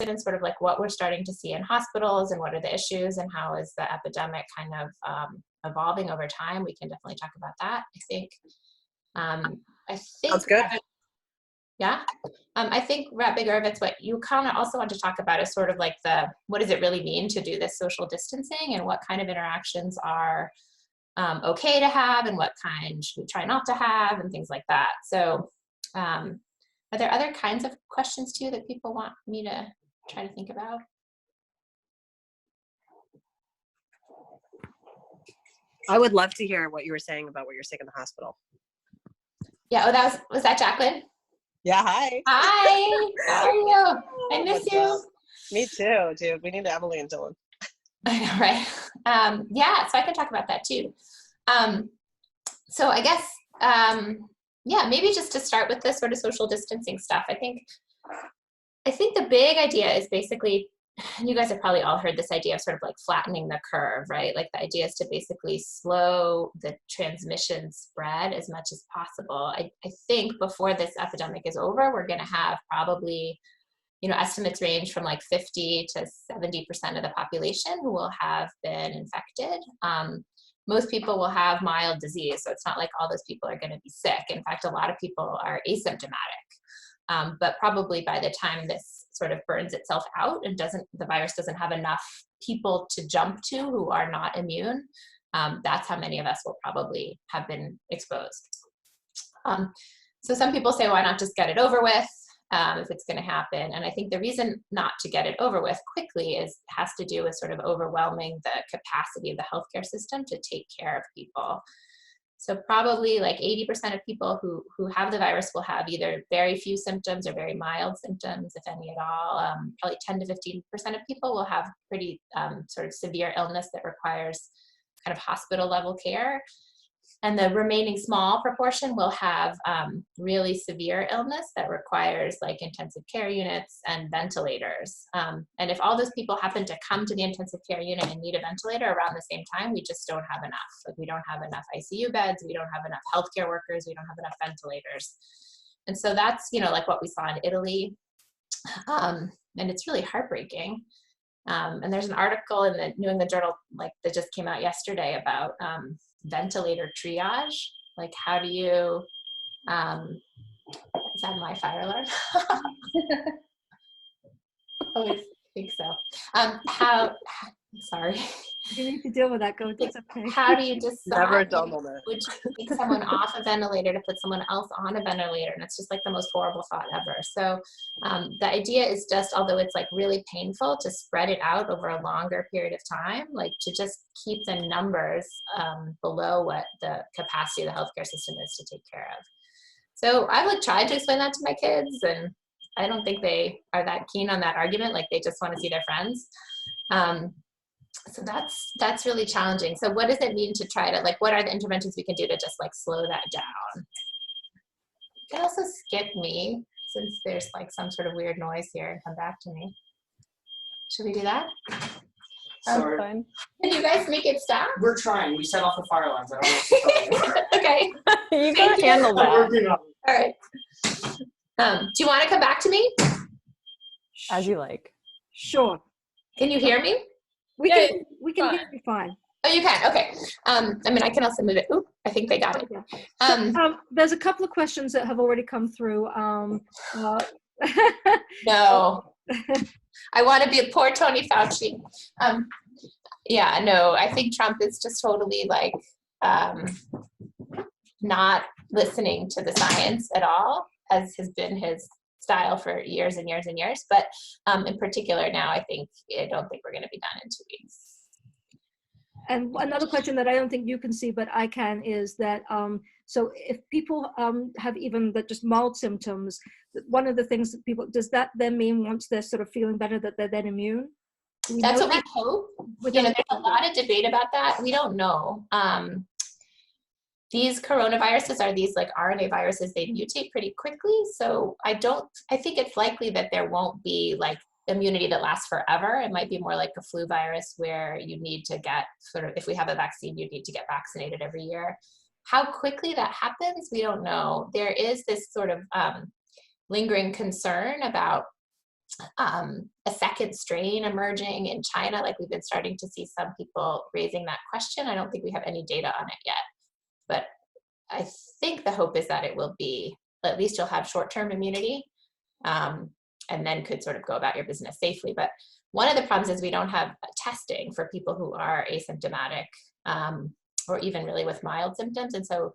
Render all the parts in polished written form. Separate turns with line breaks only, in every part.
in sort of like what we're starting to see in hospitals and what are the issues and how is the epidemic kind of evolving over time, we can definitely talk about that. I think
Sounds good.
Yeah. I think Rabbi Gervitz, what you kind of also want to talk about is sort of like what does it really mean to do this social distancing and what kind of interactions are okay to have and what kind should we try not to have and things like that. So are there other kinds of questions too that people want me to try to think about?
I would love to hear what you were saying about when you're sick in the hospital.
Yeah, was that Jacqueline?
Yeah, hi.
Hi, how are you? I miss you.
Me too, dude. We need Emily and Dylan.
I know, right? Yeah, so I can talk about that too. So I guess, yeah, maybe just to start with this sort of social distancing stuff. I think the big idea is basically, you guys have probably all heard this idea of sort of like flattening the curve, right? Like the idea is to basically slow the transmission spread as much as possible. I think before this epidemic is over, we're going to have probably, estimates range from like 50 to 70% of the population who will have been infected. Most people will have mild disease, so it's not like all those people are going to be sick. In fact, a lot of people are asymptomatic. But probably by the time this sort of burns itself out and the virus doesn't have enough people to jump to who are not immune, that's how many of us will probably have been exposed. So some people say, why not just get it over with if it's going to happen? And I think the reason not to get it over with quickly has to do with sort of overwhelming the capacity of the healthcare system to take care of people. So probably like 80% of people who have the virus will have either very few symptoms or very mild symptoms, if any at all. Probably 10 to 15% of people will have pretty sort of severe illness that requires kind of hospital level care. And the remaining small proportion will have really severe illness that requires like intensive care units and ventilators. And if all those people happen to come to the intensive care unit and need a ventilator around the same time, we just don't have enough. Like we don't have enough ICU beds, we don't have enough healthcare workers, we don't have enough ventilators. And so that's, like what we saw in Italy. And it's really heartbreaking. And there's an article in the New England Journal that just came out yesterday about ventilator triage. Like how do you, is that my fire alarm? Always think so. Sorry.
You need to deal with that. Go. It's okay.
How do you decide?
Never a dull moment.
Would you take someone off a ventilator to put someone else on a ventilator? And it's just like the most horrible thought ever. So the idea is just, although it's like really painful, to spread it out over a longer period of time, like to just keep the numbers below what the capacity of the healthcare system is to take care of. So I've like tried to explain that to my kids, and I don't think they are that keen on that argument. Like they just want to see their friends. So that's really challenging. So what does it mean to try to, like, what are the interventions we can do to just like slow that down? You can also skip me since there's like some sort of weird noise here and come back to me. Should we do that?
Sorry.
Can you guys make it stop?
We're trying. We set off the fire alarms. I don't know what to tell you.
Okay.
You can handle
I'm
that.
working on it.
All right. Do you want to come back to me?
As you like.
Sure.
Can you hear me?
We
Yeah,
can hear you fine.
Oh, you can. Okay. I mean, I can also move it. Oop, I think they got it.
There's a couple of questions that have already come through.
No. I want to be a poor Tony Fauci. Yeah, no, I think Trump is just totally like not listening to the science at all, as has been his style for years and years and years. But in particular now, I don't think we're going to be done in 2 weeks.
And another question that I don't think you can see, but I can, is that so if people have even just mild symptoms, one of the things that people, does that then mean once they're sort of feeling better that they're then immune?
That's what we hope. There's a lot of debate about that. We don't know. These coronaviruses are these like RNA viruses. They mutate pretty quickly. So I think it's likely that there won't be like immunity that lasts forever. It might be more like a flu virus where you need to get sort of, if we have a vaccine, you need to get vaccinated every year. How quickly that happens, we don't know. There is this sort of lingering concern about a second strain emerging in China. Like we've been starting to see some people raising that question. I don't think we have any data on it yet, but I think the hope is that it will be, at least you'll have short-term immunity, and then could sort of go about your business safely. But one of the problems is we don't have testing for people who are asymptomatic, or even really with mild symptoms. And so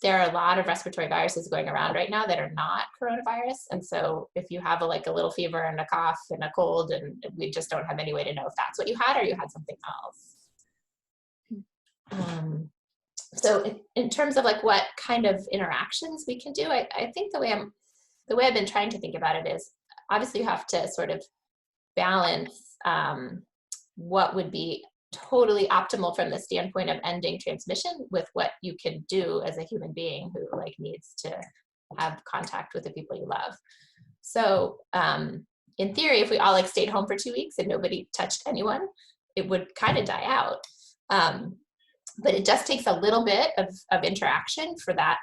there are a lot of respiratory viruses going around right now that are not coronavirus. And so if you have a little fever and a cough and a cold, and we just don't have any way to know if that's what you had or you had something else. So in terms of what kind of interactions we can do, I think the way I've been trying to think about it is, obviously you have to sort of balance what would be totally optimal from the standpoint of ending transmission with what you can do as a human being who needs to have contact with the people you love. So in theory, if we all stayed home for 2 weeks and nobody touched anyone, it would kind of die out. But it just takes a little bit of interaction for that,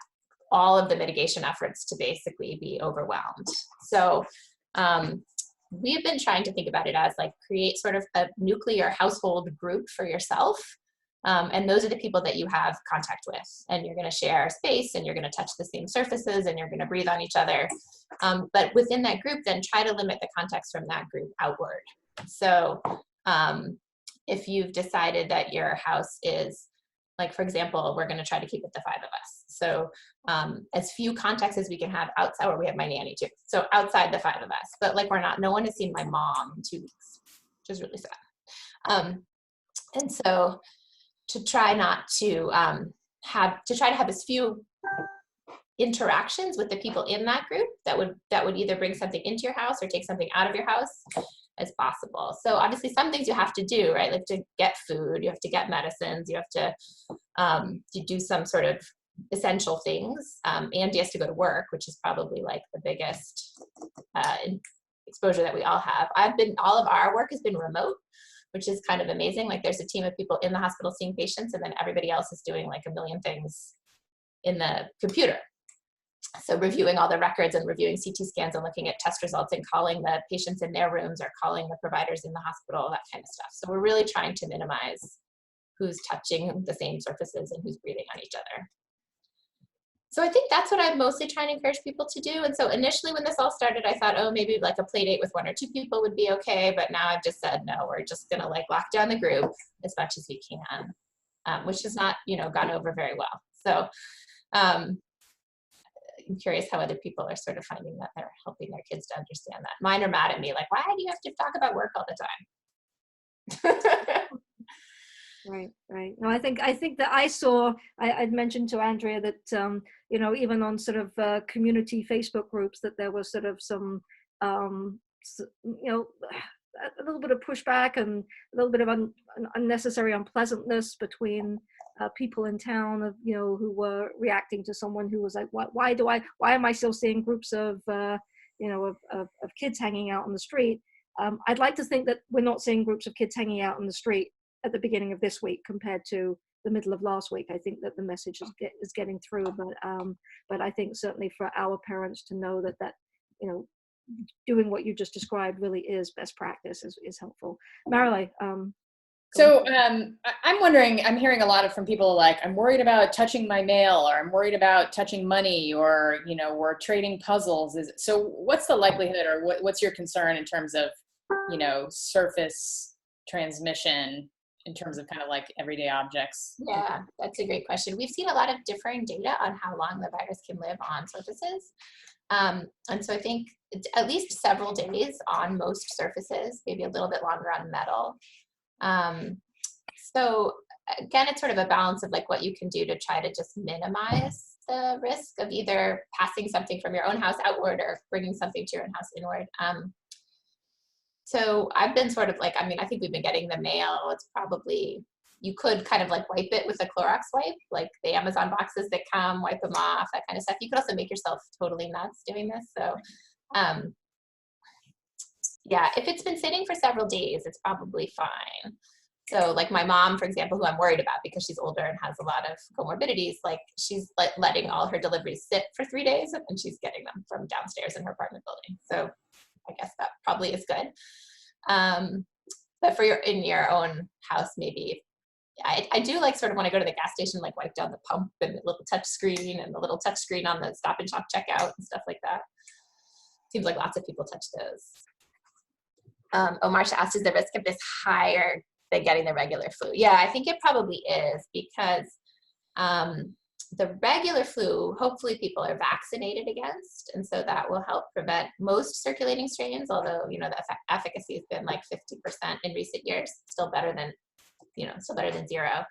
all of the mitigation efforts to basically be overwhelmed. So we've been trying to think about it as create sort of a nuclear household group for yourself. And those are the people that you have contact with, and you're going to share space, and you're going to touch the same surfaces, and you're going to breathe on each other. But within that group, then try to limit the contacts from that group outward. So if you've decided that your house is, for example, we're going to try to keep it the 5 of us. So as few contacts as we can have outside, or we have my nanny too. So outside the 5 of us, but no one has seen my mom in 2 weeks, which is really sad. And so to try not to have as few interactions with the people in that group that would either bring something into your house or take something out of your house as possible. So obviously some things you have to do, right? To get food, you have to get medicines, you have to do some sort of essential things. Andy has to go to work, which is probably the biggest exposure that we all have. All of our work has been remote, which is kind of amazing. There's a team of people in the hospital seeing patients, and then everybody else is doing a million things in the computer. So reviewing all the records and reviewing CT scans and looking at test results and calling the patients in their rooms or calling the providers in the hospital, that kind of stuff. So we're really trying to minimize who's touching the same surfaces and who's breathing on each other. So I think that's what I'm mostly trying to encourage people to do. And so initially when this all started, I thought, oh, maybe a play date with 1 or 2 people would be okay. But now I've just said, no, we're just going to lock down the group as much as we can, which has not, gone over very well. So I'm curious how other people are sort of finding that they're helping their kids to understand that. Mine are mad at me, why do you have to talk about work all the time?
Right. No, I think that I'd mentioned to Andrea that, even on sort of community Facebook groups, that there was sort of some, a little bit of pushback and a little bit of unnecessary unpleasantness between people in town of, who were reacting to someone who was why am I still seeing groups of kids hanging out on the street? I'd like to think that we're not seeing groups of kids hanging out on the street at the beginning of this week compared to the middle of last week. I think that the message is getting through, but I think certainly for our parents to know that doing what you just described really is best practice is helpful. Marile.
So I'm wondering, I'm hearing a lot from people I'm worried about touching my mail, or I'm worried about touching money, or, we're trading puzzles. So what's the likelihood, or what's your concern in terms of, surface transmission in terms of kind of everyday objects?
Yeah, that's a great question. We've seen a lot of differing data on how long the virus can live on surfaces. And so I think it's at least several days on most surfaces, maybe a little bit longer on metal. So again, it's sort of a balance of what you can do to try to just minimize the risk of either passing something from your own house outward or bringing something to your own house inward. So I've been sort of I think we've been getting the mail. It's probably, you could kind of wipe it with a Clorox wipe, the Amazon boxes that come, wipe them off, that kind of stuff. You could also make yourself totally nuts doing this. So yeah, if it's been sitting for several days, it's probably fine. So my mom, for example, who I'm worried about because she's older and has a lot of comorbidities, she's letting all her deliveries sit for 3 days, and she's getting them from downstairs in her apartment building. So I guess that probably is good. But for in your own house, maybe I do like sort of when I go to the gas station, like wipe down the pump and the little touch screen and the little touch screen on the Stop and Shop checkout and stuff like that. Seems like lots of people touch those. Marsha asked, is the risk of this higher than getting the regular flu? Yeah, I think it probably is, because the regular flu, hopefully people are vaccinated against, and so that will help prevent most circulating strains, although, you know, the efficacy has been like 50% in recent years, still better than, you know, still better than zero.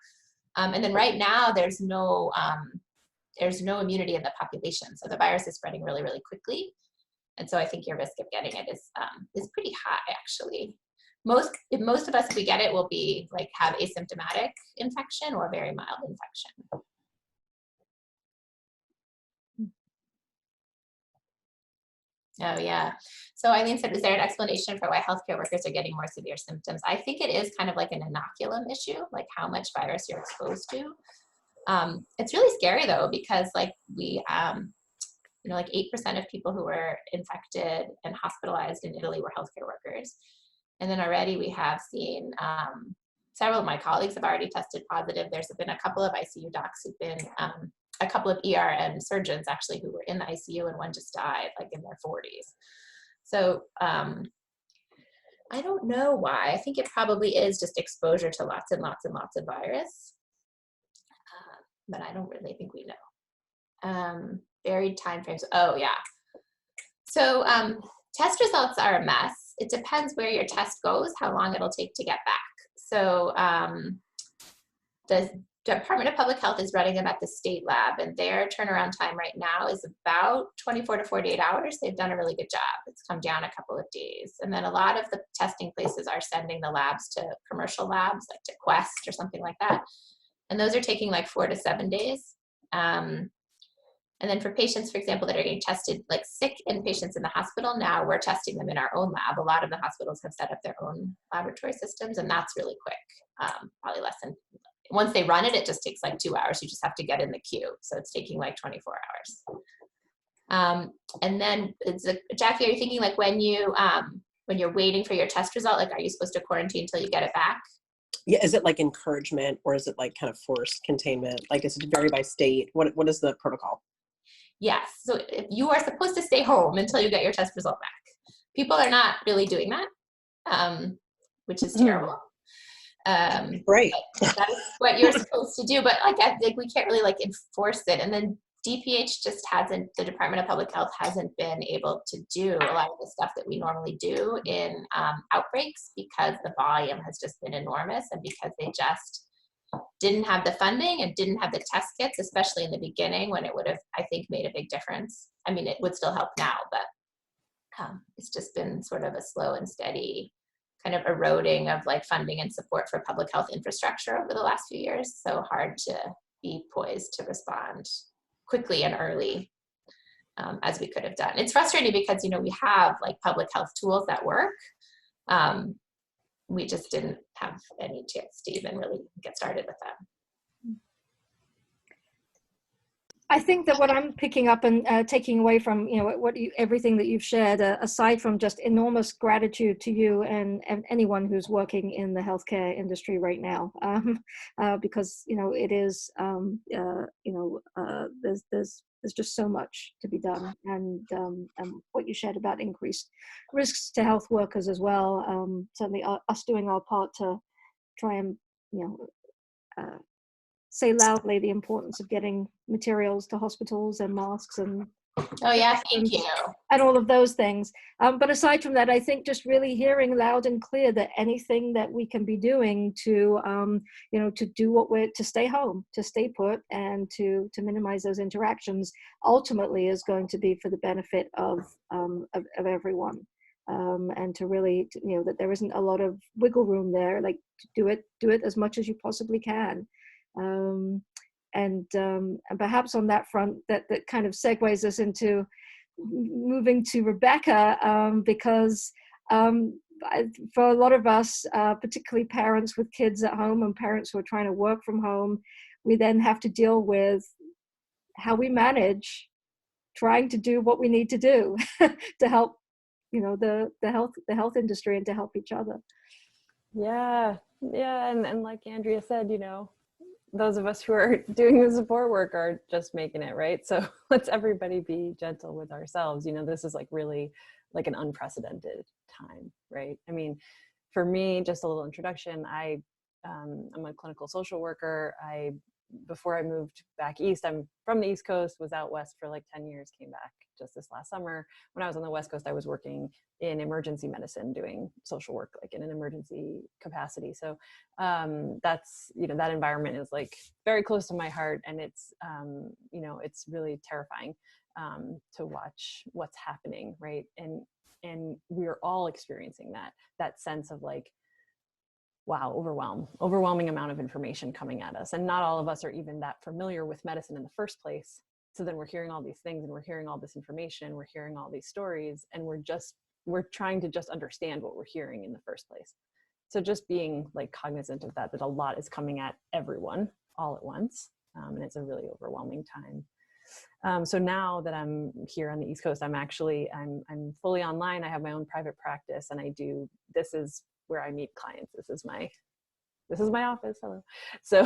And then right now there's no immunity in the population, so the virus is spreading really, really quickly. And so I think your risk of getting it is pretty high, actually. Most of us, if we get it, will be like have asymptomatic infection or very mild infection. Oh, yeah. So Eileen said, is there an explanation for why healthcare workers are getting more severe symptoms? I think it is kind of like an inoculum issue, like how much virus you're exposed to. It's really scary, though, because like we, you know, like 8% of people who were infected and hospitalized in Italy were healthcare workers. And then already we have seen several of my colleagues have already tested positive. There's been a couple of ICU docs who've been, a couple of ER and surgeons actually who were in the ICU, and one just died like in their 40s. So I don't know why. I think it probably is just exposure to lots and lots and lots of virus, but I don't really think we know. Varied timeframes. Oh yeah. So test results are a mess. It depends where your test goes, how long it'll take to get back. So the Department of Public Health is running them at the state lab, and their turnaround time right now is about 24 to 48 hours. They've done a really good job. It's come down a couple of days. And then a lot of the testing places are sending the labs to commercial labs, like to Quest or something like that. And those are taking like 4 to 7 days. And then for patients, for example, that are getting tested, like sick inpatients in the hospital, now we're testing them in our own lab. A lot of the hospitals have set up their own laboratory systems, and that's really quick, probably less than, once they run it, it just takes like 2 hours. You just have to get in the queue. So it's taking like 24 hours. And then, Jackie, are you thinking like when you're waiting for your test result, like are you supposed to quarantine until you get it back?
Yeah, is it like encouragement, or is it like kind of forced containment? Like, is it vary by state? What is the protocol?
Yes, so if you are supposed to stay home until you get your test result back. People are not really doing that, which is terrible.
Right.
That is what you're supposed to do, but like I think we can't really like enforce it. And then DPH just hasn't, the Department of Public Health hasn't been able to do a lot of the stuff that we normally do in outbreaks, because the volume has just been enormous, and because they just didn't have the funding and didn't have the test kits, especially in the beginning when it would have, I think, made a big difference. I mean, it would still help now, but it's just been sort of a slow and steady kind of eroding of like funding and support for public health infrastructure over the last few years. So hard to be poised to respond quickly and early as we could have done. It's frustrating because, you know, we have like public health tools that work. We just didn't have any chance to even really get started with them.
I think that what I'm picking up and taking away from, you know, everything that you've shared, aside from just enormous gratitude to you and anyone who's working in the healthcare industry right now, because, you know, it is, there's just so much to be done, and what you shared about increased risks to health workers as well. Certainly, us doing our part to try and, you know, say loudly the importance of getting materials to hospitals and masks and
thank you,
and all of those things. But aside from that, I think just really hearing loud and clear that anything that we can be doing to to do to stay home, to stay put, and to minimize those interactions ultimately is going to be for the benefit of everyone. And to really, you know, that there isn't a lot of wiggle room there. Like, do it as much as you possibly can. And perhaps on that front, that kind of segues us into moving to Rebecca, because for a lot of us, particularly parents with kids at home and parents who are trying to work from home, we then have to deal with how we manage trying to do what we need to do to help the health industry and to help each other.
Yeah. And like Andrea said, those of us who are doing the support work are just making it, right? So let's everybody be gentle with ourselves. This is like really like an unprecedented time, right? I mean, for me, just a little introduction, I'm a clinical social worker. Before I moved back east, I'm from the East Coast, was out west for like 10 years, came back just this last summer. When I was on the West Coast, I was working in emergency medicine, doing social work, like in an emergency capacity. So that's, that environment is like very close to my heart. And it's, it's really terrifying to watch what's happening, right? And we're all experiencing that sense of like, wow, overwhelming amount of information coming at us. And not all of us are even that familiar with medicine in the first place. So then we're hearing all these things and we're hearing all this information, we're hearing all these stories, and we're trying to just understand what we're hearing in the first place. So just being like cognizant of that a lot is coming at everyone all at once. And it's a really overwhelming time. So now that I'm here on the East Coast, I'm fully online. I have my own private practice, and this is where I meet clients. This is my office. Hello. So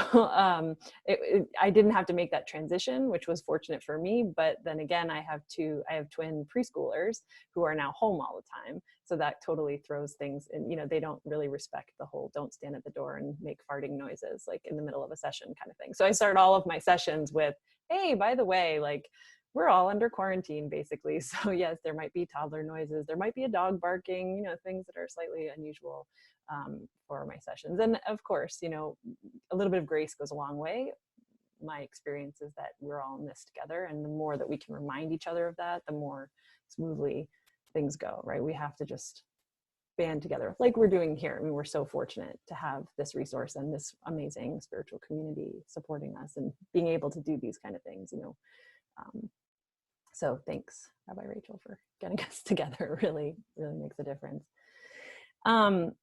I didn't have to make that transition, which was fortunate for me. But then again, I have twin preschoolers who are now home all the time. So that totally throws things in, they don't really respect the whole don't stand at the door and make farting noises like in the middle of a session kind of thing. So I start all of my sessions with, hey, by the way, like we're all under quarantine basically. So yes, there might be toddler noises. There might be a dog barking, things that are slightly unusual for my sessions. And of course, a little bit of grace goes a long way. My experience is that we're all in this together. And the more that we can remind each other of that, the more smoothly things go, right? We have to just band together like we're doing here. I mean, we're so fortunate to have this resource and this amazing spiritual community supporting us and being able to do these kind of things, So thanks, Rabbi Rachel, for getting us together. It really, really makes a difference.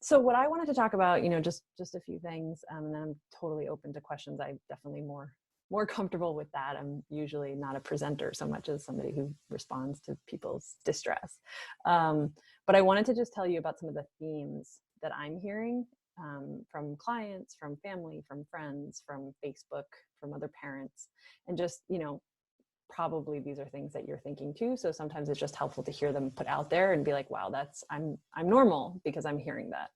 So what I wanted to talk about, just a few things, and then I'm totally open to questions. I'm definitely more comfortable with that. I'm usually not a presenter so much as somebody who responds to people's distress. But I wanted to just tell you about some of the themes that I'm hearing from clients, from family, from friends, from Facebook, from other parents, and just, probably these are things that you're thinking too. So sometimes it's just helpful to hear them put out there and be like, wow, I'm normal because I'm hearing that.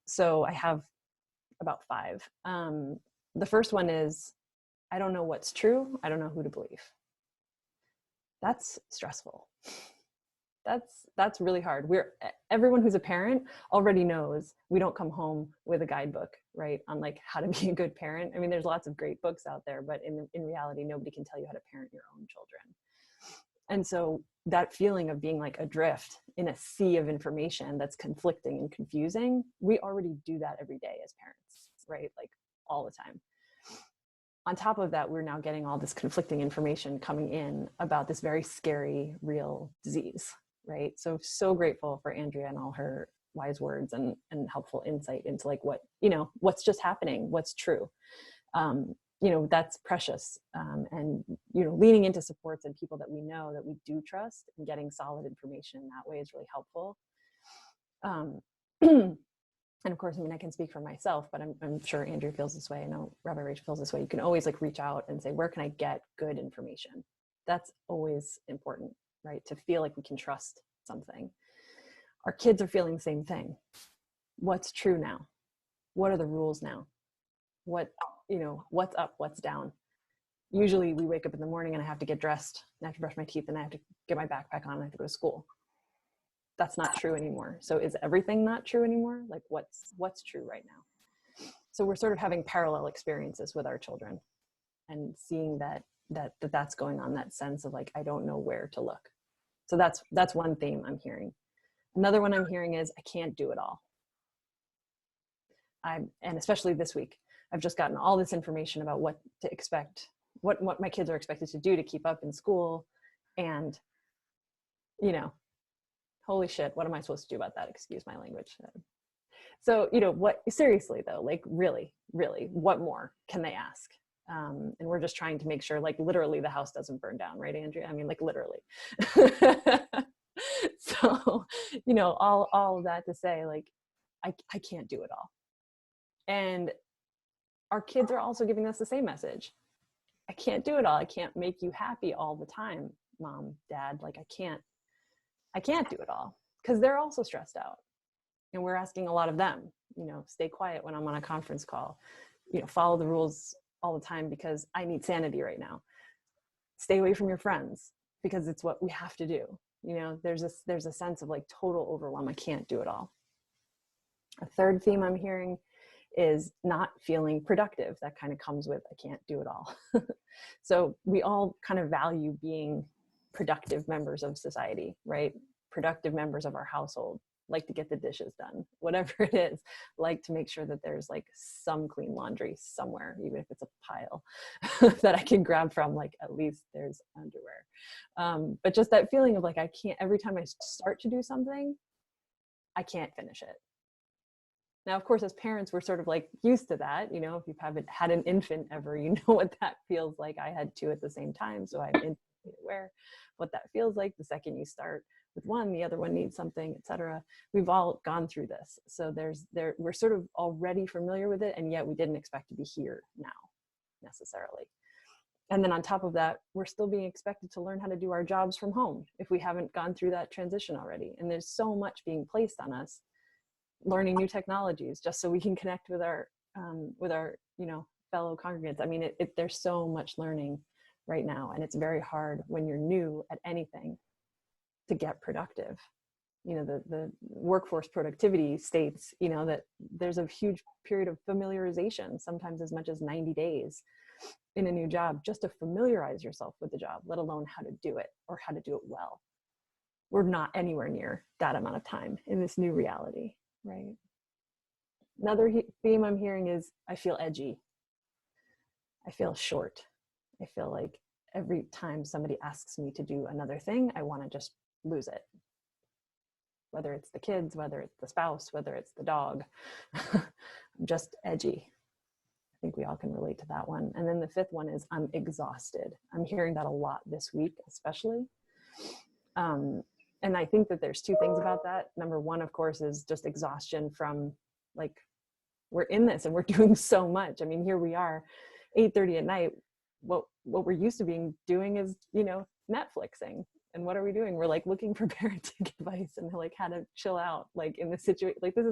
So I have about 5. The first one is, I don't know what's true. I don't know who to believe. That's stressful. That's really hard. Everyone who's a parent already knows we don't come home with a guidebook, right? On like how to be a good parent. I mean, there's lots of great books out there, but in reality, nobody can tell you how to parent your own children. And so that feeling of being like adrift in a sea of information that's conflicting and confusing, we already do that every day as parents, right? Like all the time. On top of that, we're now getting all this conflicting information coming in about this very scary, real disease, right? So grateful for Andrea and all her wise words and helpful insight into like what's just happening, what's true. That's precious. And, leaning into supports and people that we know that we do trust and getting solid information in that way is really helpful. And of course, I mean, I can speak for myself, but I'm sure Andrea feels this way. I know Rabbi Rachel feels this way. You can always like reach out and say, where can I get good information? That's always important, right? To feel like we can trust something. Our kids are feeling the same thing. What's true now? What are the rules now? What's up, what's down? Usually we wake up in the morning and I have to get dressed and I have to brush my teeth and I have to get my backpack on and I have to go to school. That's not true anymore. So is everything not true anymore? Like what's true right now? So we're sort of having parallel experiences with our children and seeing that's going on, that sense of like, I don't know where to look. So that's one theme I'm hearing. Another one I'm hearing is I can't do it all. And especially this week, I've just gotten all this information about what to expect, what my kids are expected to do to keep up in school. And, holy shit, what am I supposed to do about that? Excuse my language. So, seriously though, like really, really, what more can they ask? And we're just trying to make sure like literally the house doesn't burn down, right, Andrea? I mean, like literally. So, you know, all of that to say, like, I can't do it all. And our kids are also giving us the same message. I can't do it all. I can't make you happy all the time, mom, dad. Like, I can't do it all, because they're also stressed out. And we're asking a lot of them, you know, stay quiet when I'm on a conference call, you know, follow the rules all the time because I need sanity right now. Stay away from your friends because it's what we have to do. You know, there's a sense of like total overwhelm. I can't do it all. A third theme I'm hearing is not feeling productive. That kind of comes with, I can't do it all. So we all kind of value being productive members of society, right? Productive members of our household, like to get the dishes done, whatever it is, like to make sure that there's like some clean laundry somewhere, even if it's a pile that I can grab from, like at least there's underwear. But just that feeling of like, I can't, every time I start to do something, I can't finish it. Now, of course, as parents, we're sort of like used to that. You know, if you haven't had an infant ever, you know what that feels like. I had two at the same time, so I'm intimately aware what that feels like. The second you start with one, the other one needs something, etc. We've all gone through this. So we're sort of already familiar with it, and yet we didn't expect to be here now necessarily. And then on top of that, we're still being expected to learn how to do our jobs from home if we haven't gone through that transition already. And there's so much being placed on us, learning new technologies just so we can connect with our you know, fellow congregants. I mean, there's so much learning right now, and it's very hard when you're new at anything to get productive. You know, the workforce productivity states, you know, that there's a huge period of familiarization, sometimes as much as 90 days in a new job, just to familiarize yourself with the job, let alone how to do it or how to do it well. We're not anywhere near that amount of time in this new reality, right? Another theme I'm hearing is I feel edgy. I feel short. I feel like every time somebody asks me to do another thing, I want to just lose it. Whether it's the kids, whether it's the spouse, whether it's the dog. I'm just edgy. I think we all can relate to that one. And then the fifth one is I'm exhausted. I'm hearing that a lot this week, especially. And I think that there's two things about that. Number one, of course, is just exhaustion from, like, we're in this and we're doing so much. I mean, here we are, 8:30 at night. What we're used to doing is, you know, Netflixing. And what are we doing? We're like looking for parenting advice and like how to chill out, like in this situation. Like this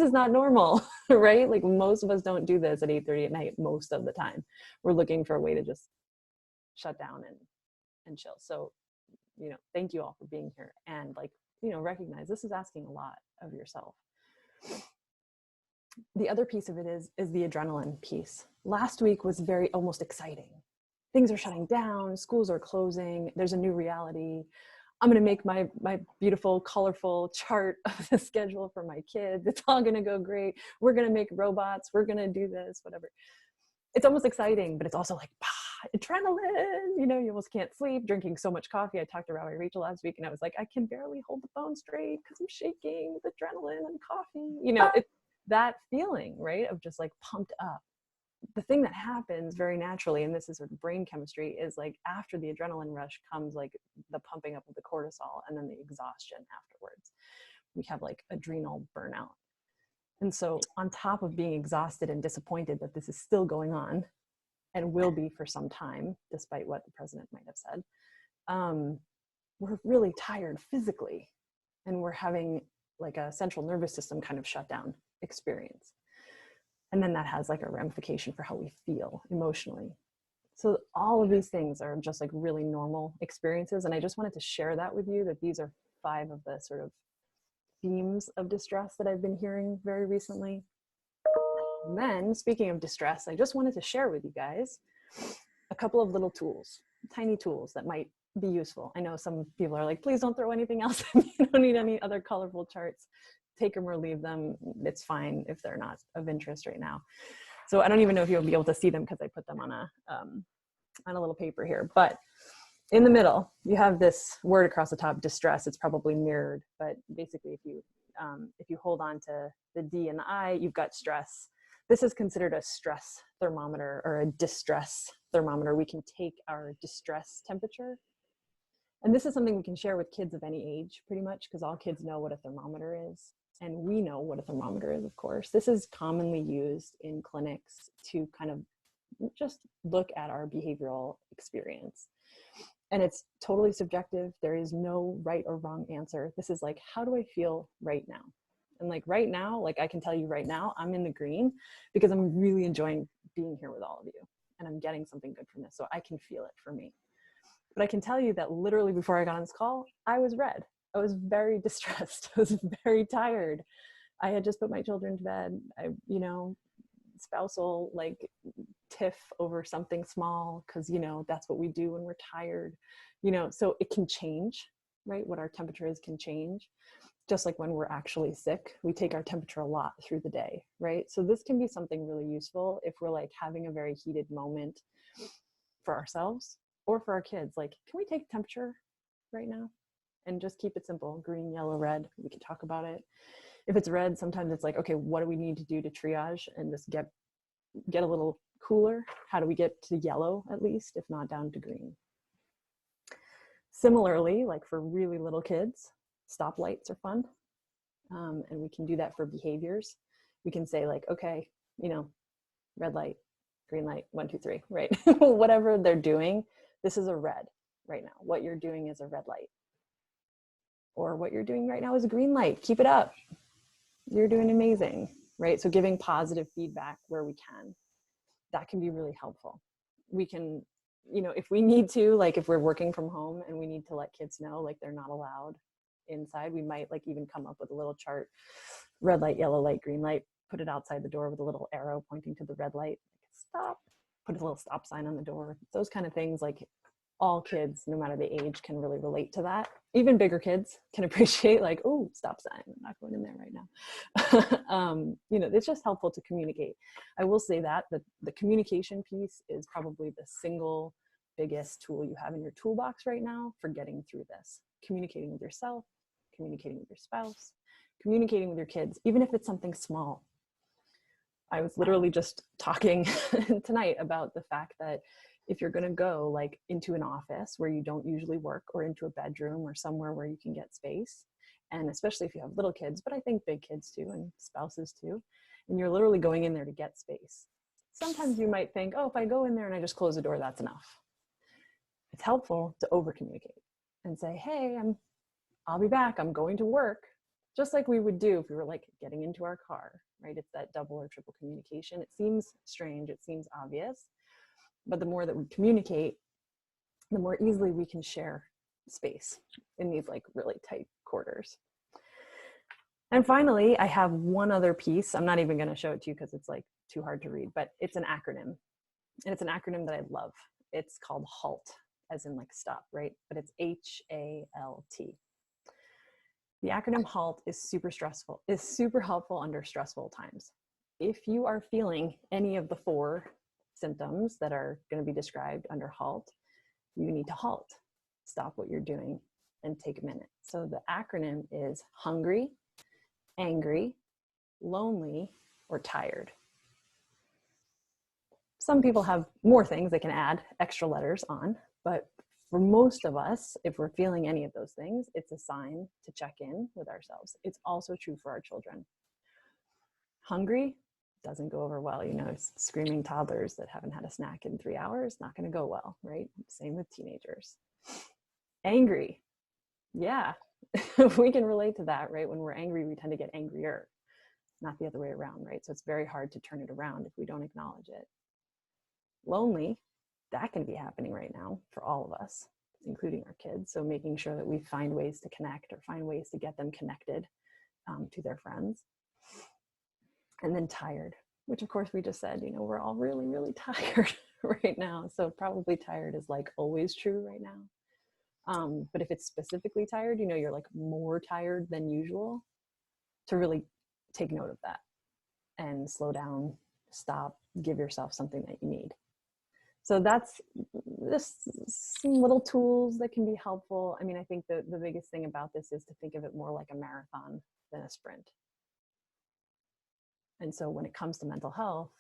is not normal, right? Like most of us don't do this at 8:30 at night most of the time. We're looking for a way to just shut down and chill. So, you know, thank you all for being here, and like, you know, recognize this is asking a lot of yourself. The other piece of it is the adrenaline piece. Last week was very almost exciting. Things are shutting down, schools are closing, there's a new reality. I'm gonna make my beautiful, colorful chart of the schedule for my kids. It's all gonna go great. We're gonna make robots, we're gonna do this, whatever. It's almost exciting, but it's also like, adrenaline, you know, you almost can't sleep, drinking so much coffee. I talked to Rabbi Rachel last week and I was like, I can barely hold the phone straight because I'm shaking with adrenaline and coffee. You know, it's that feeling, right, of just like pumped up. The thing that happens very naturally, and this is sort of brain chemistry, is like after the adrenaline rush comes like the pumping up of the cortisol and then the exhaustion afterwards. We have like adrenal burnout. And so on top of being exhausted and disappointed that this is still going on and will be for some time, despite what the president might have said, we're really tired physically, and we're having like a central nervous system kind of shutdown experience. And then that has like a ramification for how we feel emotionally. So all of these things are just like really normal experiences. And I just wanted to share that with you, that these are 5 of the sort of themes of distress that I've been hearing very recently. And then, speaking of distress, I just wanted to share with you guys a couple of little tools, tiny tools that might be useful. I know some people are like, please don't throw anything else in. You don't need any other colorful charts. Take them or leave them. It's fine if they're not of interest right now. So I don't even know if you'll be able to see them because I put them on a little paper here. But in the middle, you have this word across the top, distress. It's probably mirrored, but basically if you hold on to the D and the I, you've got stress. This is considered a stress thermometer or a distress thermometer. We can take our distress temperature And this is something we can share with kids of any age, pretty much, because all kids know what a thermometer is. And we know what a thermometer is, of course. This is commonly used in clinics to kind of just look at our behavioral experience. And it's totally subjective. There is no right or wrong answer. This is like, how do I feel right now? And like right now, like I can tell you right now, I'm in the green because I'm really enjoying being here with all of you. And I'm getting something good from this. So I can feel it for me. But I can tell you that literally before I got on this call, I was red. I was very distressed. I was very tired. I had just put my children to bed. Spousal like tiff over something small, because that's what we do when we're tired. So it can change, right? What our temperature is can change. Just like when we're actually sick, we take our temperature a lot through the day, right? So this can be something really useful if we're like having a very heated moment for ourselves or for our kids. Like, can we take temperature right now? And just keep it simple, green, yellow, red. We can talk about it. If it's red, sometimes it's like, okay, what do we need to do to triage and just get a little cooler? How do we get to yellow at least, if not down to green? Similarly, like for really little kids, stoplights are fun. And we can do that for behaviors. We can say like, okay, red light, green light, 1, 2, 3, right? Whatever they're doing, this is a red right now. What you're doing is a red light. Or what you're doing right now is a green light. Keep it up. You're doing amazing, right? So giving positive feedback where we can, that can be really helpful. We can, if we need to, like if we're working from home and we need to let kids know like they're not allowed inside, we might like even come up with a little chart, red light, yellow light, green light, put it outside the door with a little arrow pointing to the red light, stop, put a little stop sign on the door, those kind of things. Like all kids, no matter the age, can really relate to that. Even bigger kids can appreciate like, oh, stop sign, I'm not going in there right now. It's just helpful to communicate. I will say that the communication piece is probably the single biggest tool you have in your toolbox right now for getting through this. Communicating with yourself, communicating with your spouse, communicating with your kids, even if it's something small. I was literally just talking tonight about the fact that if you're going to go like into an office where you don't usually work, or into a bedroom or somewhere where you can get space, and especially if you have little kids, but I think big kids too, and spouses too, and you're literally going in there to get space. Sometimes you might think, oh, if I go in there and I just close the door, that's enough. It's helpful to over communicate and say, hey, I'll be back. I'm going to work. Just like we would do if we were like getting into our car, right? It's that double or triple communication. It seems strange. It seems obvious. But the more that we communicate, the more easily we can share space in these like really tight quarters. And finally, I have one other piece. I'm not even going to show it to you because it's like too hard to read, but it's an acronym. And it's an acronym that I love. It's called HALT, as in like stop, right? But it's HALT. The acronym HALT is super helpful under stressful times. If you are feeling any of the 4 symptoms that are going to be described under HALT, you need to halt, stop what you're doing, and take a minute. So the acronym is hungry, angry, lonely, or tired. Some people have more things they can add extra letters on, but for most of us, if we're feeling any of those things, it's a sign to check in with ourselves. It's also true for our children. Hungry doesn't go over well. Screaming toddlers that haven't had a snack in 3 hours, not going to go well, right? Same with teenagers. Angry. Yeah, we can relate to that, right? When we're angry, we tend to get angrier, not the other way around, right? So it's very hard to turn it around if we don't acknowledge it. Lonely, that can be happening right now for all of us, including our kids. So making sure that we find ways to connect, or find ways to get them connected to their friends. And then tired, which of course we just said, we're all really, really tired right now. So probably tired is like always true right now. But if it's specifically tired, you're like more tired than usual, to really take note of that and slow down, stop, give yourself something that you need. So that's just some little tools that can be helpful. I mean, I think the biggest thing about this is to think of it more like a marathon than a sprint. And so when it comes to mental health,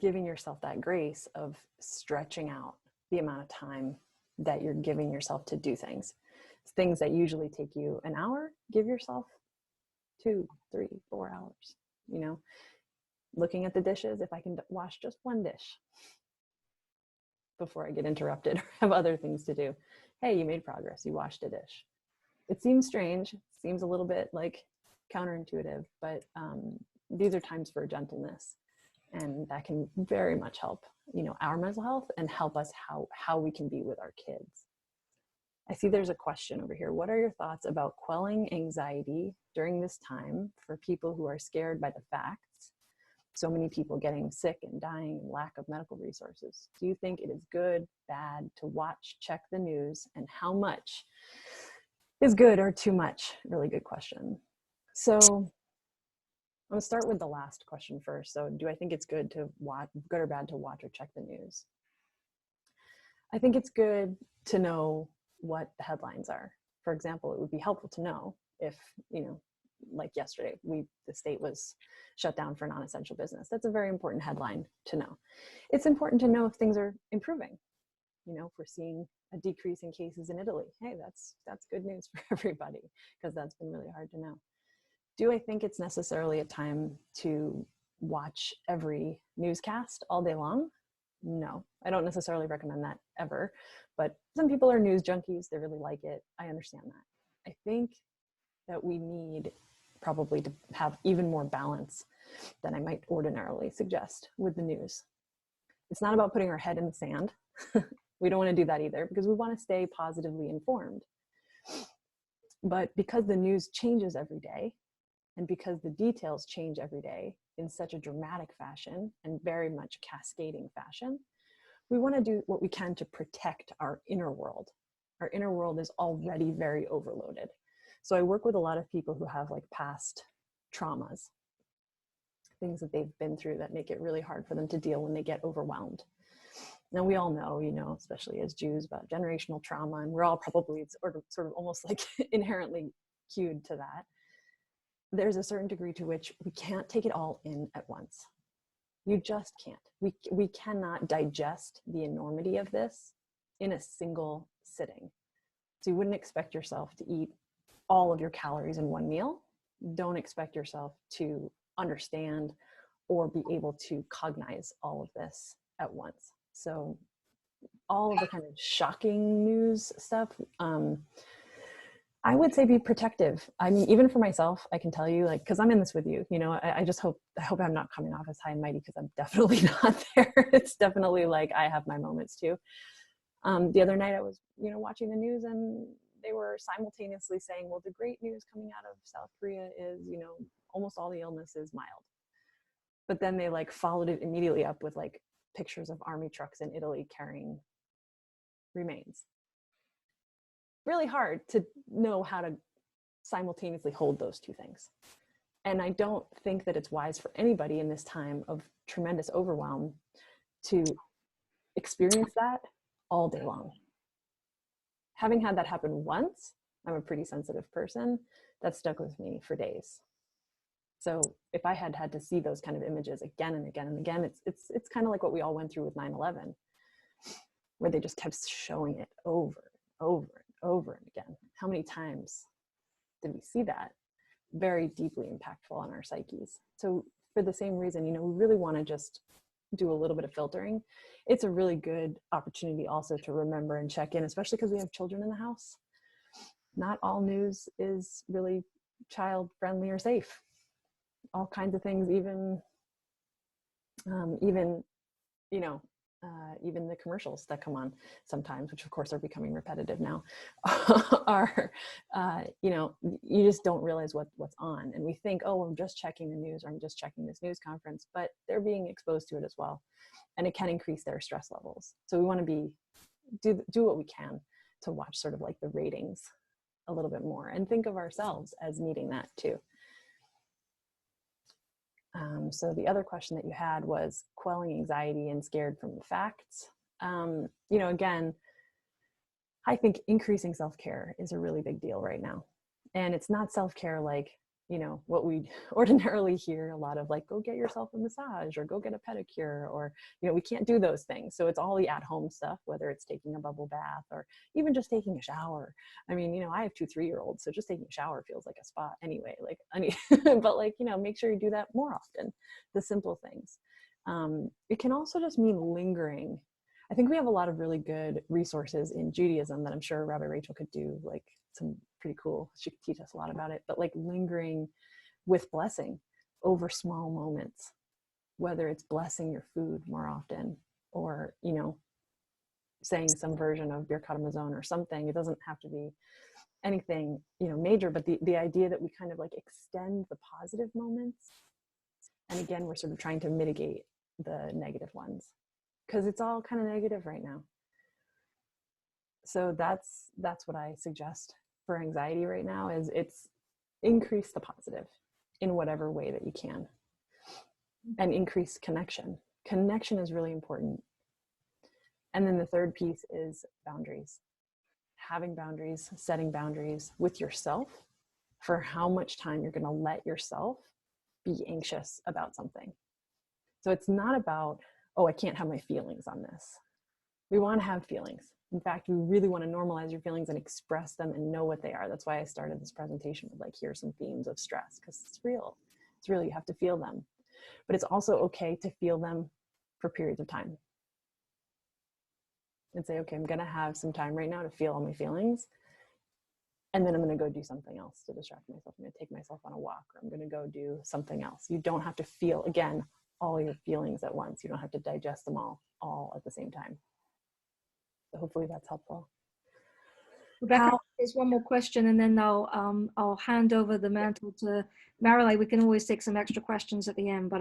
giving yourself that grace of stretching out the amount of time that you're giving yourself to do things. Things that usually take you an hour, give yourself 2, 3, 4 hours, you know, looking at the dishes. If I can wash just one dish before I get interrupted or have other things to do. Hey, you made progress. You washed a dish. It seems strange. Seems a little bit like counterintuitive, but these are times for gentleness, and that can very much help, you know, our mental health and help us how we can be with our kids. I see there's a question over here. What are your thoughts about quelling anxiety during this time for people who are scared by the facts? So many people getting sick and dying and lack of medical resources. Do you think it is good, bad to watch, check the news, and how much is good or too much? Really good question. So I'm gonna start with the last question first. So do I think it's good to watch, good or bad to watch or check the news? I think it's good to know what the headlines are. For example, it would be helpful to know if, you know, like yesterday, the state was shut down for non-essential business. That's a very important headline to know. It's important to know if things are improving. You know, if we're seeing a decrease in cases in Italy, hey, that's good news for everybody, because that's been really hard to know. Do I think it's necessarily a time to watch every newscast all day long? No, I don't necessarily recommend that ever, but some people are news junkies. They really like it. I understand that. I think that we need probably to have even more balance than I might ordinarily suggest with the news. It's not about putting our head in the sand. We don't want to do that either, because we want to stay positively informed. But because the news changes every day, and because the details change every day in such a dramatic fashion and very much cascading fashion, we want to do what we can to protect our inner world. Our inner world is already very overloaded. So I work with a lot of people who have like past traumas, things that they've been through that make it really hard for them to deal when they get overwhelmed. Now we all know, you know, especially as Jews, about generational trauma, and we're all probably sort of almost like inherently cued to that. There's a certain degree to which we can't take it all in at once. You just can't. We cannot digest the enormity of this in a single sitting. So you wouldn't expect yourself to eat all of your calories in one meal. Don't expect yourself to understand or be able to cognize all of this at once. So all of the kind of shocking news stuff, I would say be protective. I mean, even for myself, I can tell you, like, because I'm in this with you, you know, I just hope I'm not coming off as high and mighty, because I'm definitely not there. It's definitely like I have my moments too. The other night I was, you know, watching the news, and they were simultaneously saying, well, the great news coming out of South Korea is, you know, almost all the illness is mild. But then they like followed it immediately up with like pictures of army trucks in Italy carrying remains. Really hard to know how to simultaneously hold those two things. And I don't think that it's wise for anybody in this time of tremendous overwhelm to experience that all day long. Having had that happen once, I'm a pretty sensitive person, that stuck with me for days. So if I had to see those kind of images again and again and again, it's kind of like what we all went through with 9/11, where they just kept showing it over and over and over and again. How many times did we see that? Very deeply impactful on our psyches. So for the same reason, you know, we really want to just do a little bit of filtering. It's a really good opportunity also to remember and check in, especially because we have children in the house. Not all news is really child friendly or safe. All kinds of things, even you know, even the commercials that come on sometimes, which of course are becoming repetitive now, are, you know, you just don't realize what's on. And we think, oh, I'm just checking the news, or I'm just checking this news conference, but they're being exposed to it as well. And it can increase their stress levels. So we want to do what we can to watch sort of like the ratings a little bit more, and think of ourselves as needing that too. So the other question that you had was quelling anxiety and scared from the facts. You know, again, I think increasing self-care is a really big deal right now. And it's not self-care like, you know, what we ordinarily hear a lot of, like, go get yourself a massage or go get a pedicure, or, you know, we can't do those things. So it's all the at-home stuff, whether it's taking a bubble bath or even just taking a shower. I mean, you know, I have 2 3-year-olds, so just taking a shower feels like a spa anyway. Like, I mean, but like, you know, make sure you do that more often, the simple things. It can also just mean lingering. I think we have a lot of really good resources in Judaism that I'm sure Rabbi Rachel could do, like, some pretty cool, she could teach us a lot about it, but like lingering with blessing over small moments, whether it's blessing your food more often, or, you know, saying some version of Birkat Hamazon or something. It doesn't have to be anything, you know, major, but the idea that we kind of like extend the positive moments. And again, we're sort of trying to mitigate the negative ones, because it's all kind of negative right now. So that's what I suggest for anxiety right now, is it's increase the positive in whatever way that you can, and increase connection. Connection is really important. And then the third piece is boundaries. Having boundaries, setting boundaries with yourself for how much time you're going to let yourself be anxious about something. So it's not about, oh, I can't have my feelings on this. We want to have feelings. In fact, we really want to normalize your feelings and express them and know what they are. That's why I started this presentation with, like, here are some themes of stress, because it's real. It's real. You have to feel them. But it's also okay to feel them for periods of time. And say, okay, I'm going to have some time right now to feel all my feelings. And then I'm going to go do something else to distract myself. I'm going to take myself on a walk, or I'm going to go do something else. You don't have to feel, again, all your feelings at once. You don't have to digest them all at the same time. So hopefully that's helpful.
Rebecca, there's one more question, and then I'll hand over the mantle to Marile. We can always take some extra questions at the end, but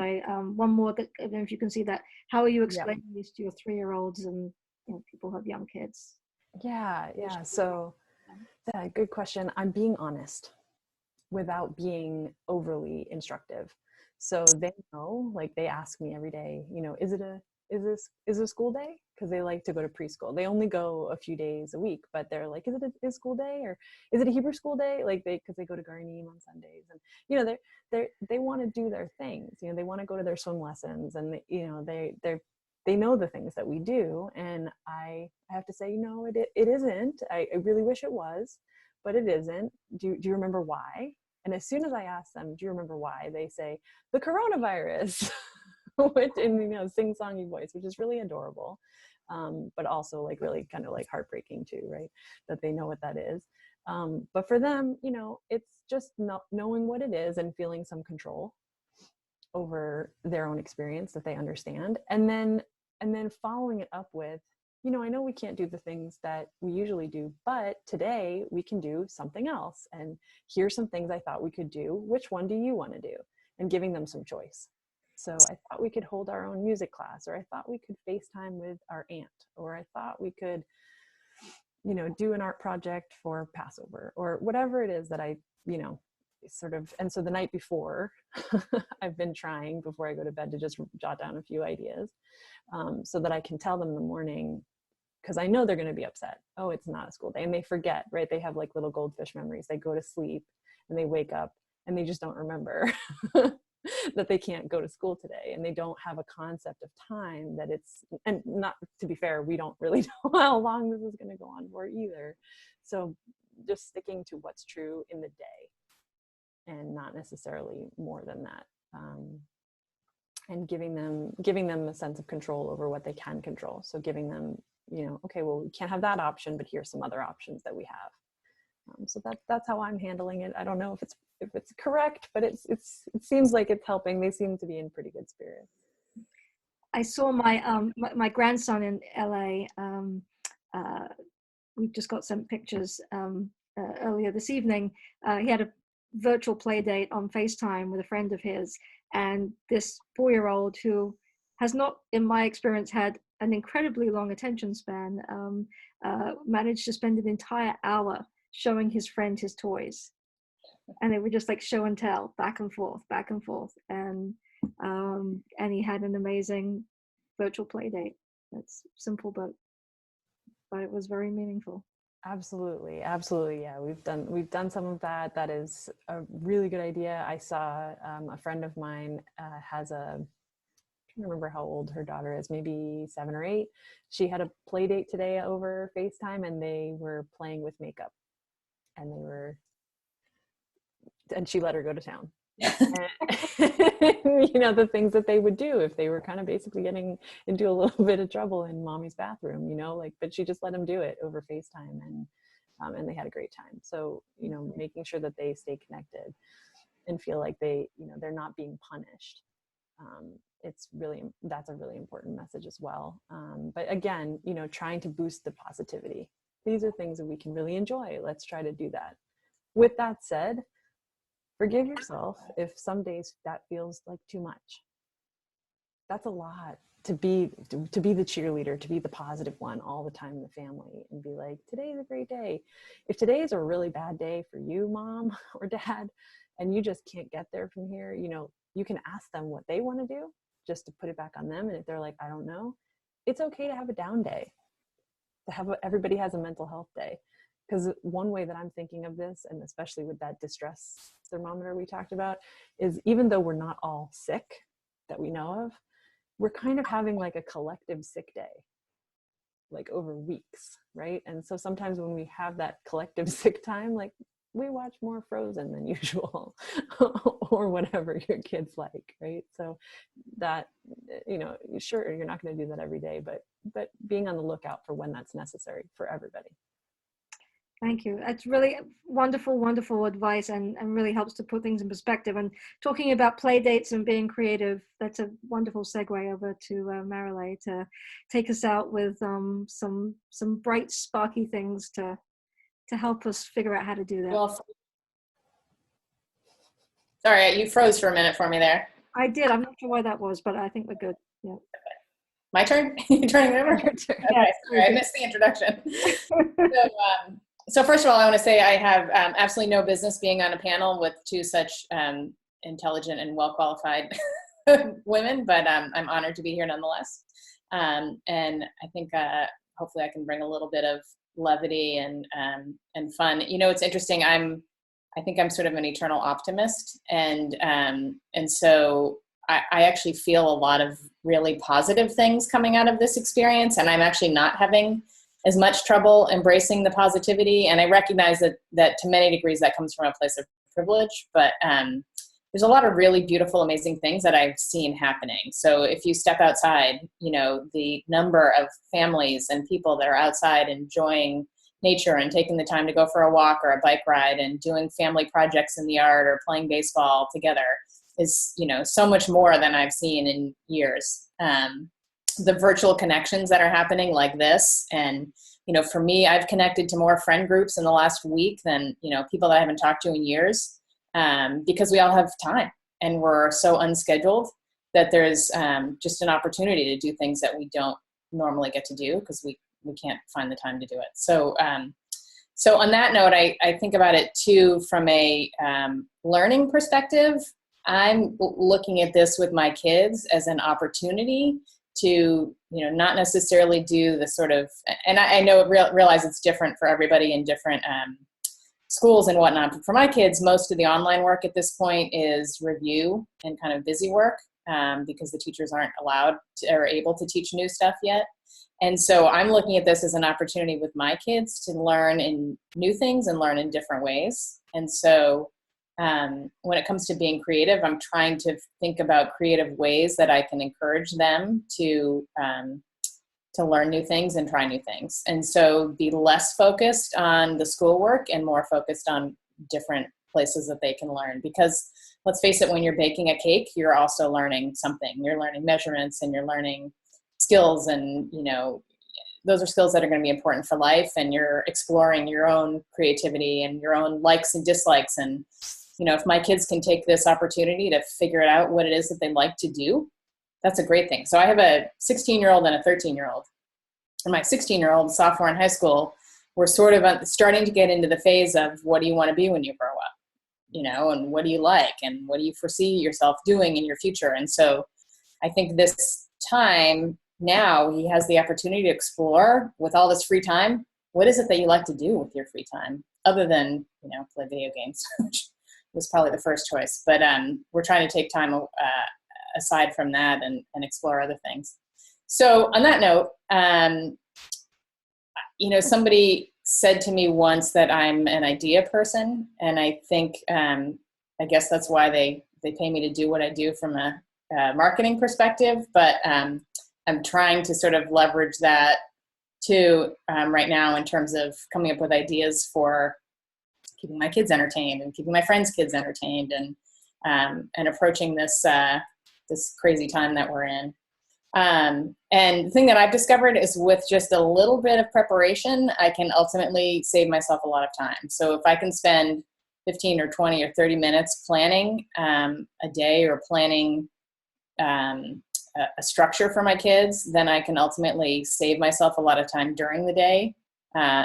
one more, that, I don't know if you can see that. How are you explaining this to your 3-year-olds and, you know, people who have young kids?
Yeah. So, yeah, good question. I'm being honest without being overly instructive. So they know, like, they ask me every day, you know, is this a school day? Because they like to go to preschool. They only go a few days a week, but they're like, is it a school day, or is it a Hebrew school day? Like, because they go to Garnim on Sundays, and, you know, they want to do their things. You know, they want to go to their swim lessons, and they, you know, they know the things that we do. And I have to say, no, it isn't. I really wish it was, but it isn't. Do you remember why? And as soon as I ask them, do you remember why? They say, the coronavirus, which, in, you know, sing-songy voice, which is really adorable. But also, like, really kind of like heartbreaking too, right? That they know what that is. But for them, you know, it's just not knowing what it is and feeling some control over their own experience that they understand. And then following it up with, you know, I know we can't do the things that we usually do, but today we can do something else. And here's some things I thought we could do. Which one do you want to do? And giving them some choice. So I thought we could hold our own music class, or I thought we could FaceTime with our aunt, or I thought we could, you know, do an art project for Passover, or whatever it is that I, you know, sort of. And so the night before, I've been trying, before I go to bed, to just jot down a few ideas, so that I can tell them in the morning, because I know they're going to be upset. Oh, it's not a school day. And they forget, right? They have like little goldfish memories. They go to sleep and they wake up and they just don't remember that they can't go to school today. And they don't have a concept of time, that it's, and not, to be fair, we don't really know how long this is going to go on for either. So just sticking to what's true in the day and not necessarily more than that. And giving them a sense of control over what they can control. So giving them, you know, okay, well, we can't have that option, but here's some other options that we have. So that's how I'm handling it. I don't know if it's correct, but it seems like it's helping. They seem to be in pretty good spirits.
I saw my grandson in LA. We just got some pictures earlier this evening. He had a virtual play date on FaceTime with a friend of his, and this 4-year-old, who has not, in my experience, had an incredibly long attention span, managed to spend an entire hour showing his friend his toys. And they were just like show and tell, back and forth, and he had an amazing virtual play date. It's simple, but it was very meaningful.
Absolutely. Absolutely. Yeah. We've done some of that. That is a really good idea. I saw a friend of mine has I can't remember how old her daughter is, maybe 7 or 8. She had a play date today over FaceTime, and they were playing with makeup, and she let her go to town. And, you know, the things that they would do if they were kind of basically getting into a little bit of trouble in mommy's bathroom, you know, like, but she just let them do it over FaceTime, and they had a great time. So, you know, making sure that they stay connected and feel like they, you know, they're not being punished. That's a really important message as well. But again, you know, trying to boost the positivity. These are things that we can really enjoy. Let's try to do that. With that said, forgive yourself if some days that feels like too much. That's a lot to be the cheerleader, to be the positive one all the time in the family and be like, today's a great day. If today is a really bad day for you, mom or dad, and you just can't get there from here, you know, you can ask them what they want to do just to put it back on them. And if they're like, I don't know, it's okay to have a down day. Everybody has a mental health day. Because one way that I'm thinking of this, and especially with that distress thermometer we talked about, is even though we're not all sick that we know of, we're kind of having like a collective sick day, like over weeks, right? And so sometimes when we have that collective sick time, like we watch more Frozen than usual or whatever your kids like, right? So that, you know, sure, you're not going to do that every day, but being on the lookout for when that's necessary for everybody.
Thank you. That's really wonderful, wonderful advice, and really helps to put things in perspective. And talking about play dates and being creative, that's a wonderful segue over to Marile to take us out with some bright, sparky things to help us figure out how to do that.
Well, sorry, you froze for a minute for me there.
I did. I'm not sure why that was, but I think we're good. Yeah.
My turn? You're turning it over?
Your turn.
Okay,
Yeah,
sorry, I missed the introduction. So first of all, I want to say I have absolutely no business being on a panel with two such intelligent and well-qualified women, but I'm honored to be here nonetheless. And I think hopefully I can bring a little bit of levity and fun. You know, it's interesting. I think I'm sort of an eternal optimist, and so I actually feel a lot of really positive things coming out of this experience, and I'm actually not having as much trouble embracing the positivity. And I recognize that to many degrees that comes from a place of privilege, but there's a lot of really beautiful, amazing things that I've seen happening. So if you step outside, you know, the number of families and people that are outside enjoying nature and taking the time to go for a walk or a bike ride and doing family projects in the yard or playing baseball together is, you know, so much more than I've seen in years. The virtual connections that are happening like this. And, you know, for me, I've connected to more friend groups in the last week than, you know, people that I haven't talked to in years, because we all have time and we're so unscheduled that there's just an opportunity to do things that we don't normally get to do because we can't find the time to do it. So, so on that note, I think about it too, from a learning perspective. I'm looking at this with my kids as an opportunity to, you know, not necessarily do the sort of, and I know realize it's different for everybody in different schools and whatnot. But for my kids, most of the online work at this point is review and kind of busy work because the teachers aren't allowed to, or able to teach new stuff yet. And so I'm looking at this as an opportunity with my kids to learn in new things and learn in different ways. And so when it comes to being creative, I'm trying to think about creative ways that I can encourage them to learn new things and try new things. And so be less focused on the schoolwork and more focused on different places that they can learn. Because let's face it, when you're baking a cake, you're also learning something. You're learning measurements and you're learning skills, and, you know, those are skills that are going to be important for life, and you're exploring your own creativity and your own likes and dislikes. And, you know, if my kids can take this opportunity to figure out what it is that they like to do, that's a great thing. So I have a 16-year-old and a 13-year-old. And my 16-year-old, sophomore in high school, we're sort of starting to get into the phase of what do you want to be when you grow up, you know, and what do you like, and what do you foresee yourself doing in your future. And so I think this time now he has the opportunity to explore with all this free time what is it that you like to do with your free time other than, you know, play video games, which was probably the first choice. But we're trying to take time aside from that and explore other things. So on that note, you know, somebody said to me once that I'm an idea person, and I think, I guess that's why they pay me to do what I do from a marketing perspective, but I'm trying to sort of leverage that too right now in terms of coming up with ideas for keeping my kids entertained and keeping my friends' kids entertained, and approaching this this crazy time that we're in. And the thing that I've discovered is with just a little bit of preparation, I can ultimately save myself a lot of time. So if I can spend 15 or 20 or 30 minutes planning a day, or planning a structure for my kids, then I can ultimately save myself a lot of time during the day